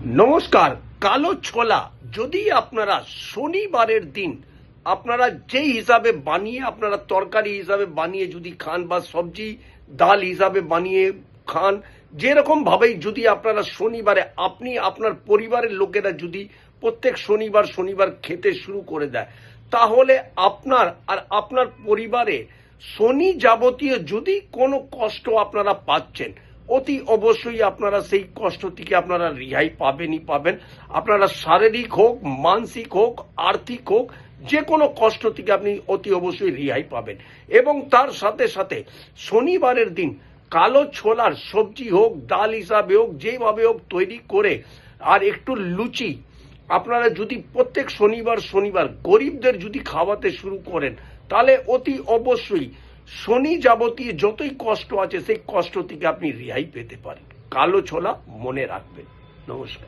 নমস্কার। কালো ছোলা যদি আপনারা শনিবারের দিন আপনারা যেই হিসাবে বানিয়ে আপনারা তরকারি হিসাবে বানিয়ে যদি খান বা সবজি ডাল হিসাবে বানিয়ে খান, যেরকম ভাবেই যদি আপনারা শনিবারে আপনি আপনার পরিবারের লোকেরা যদি প্রত্যেক শনিবার শনিবার খেতে শুরু করে দেয়, তাহলে আপনার আর আপনার পরিবারে শনি যাবতীয় যদি কোনো কষ্ট আপনারা পাচ্ছেন, অতি অবশ্যই আপনারা সেই কষ্ট থেকে আপনারা রেহাই পাবেনই পাবেন। আপনারা শারীরিক হোক, মানসিক হোক, আর্থিক হোক, যে কোনো কষ্ট থেকে আপনি অতি অবশ্যই রেহাই পাবেন। এবং তার সাথে সাথে শনিবারের দিন কালো ছোলার সবজি হোক, ডাল হিসাবে হোক, যেভাবে হোক তৈরি করে আর একটু লুচি আপনারা যদি প্রত্যেক শনিবার শনিবার গরিবদের যদি খাওয়াতে শুরু করেন, তাহলে অতি অবশ্যই শনি যাবতীয় যতই কষ্ট আছে সেই কষ্ট থেকে আপনি রেহাই পেতে পারেন। কালো ছোলা মনে রাখবেন। নমস্কার।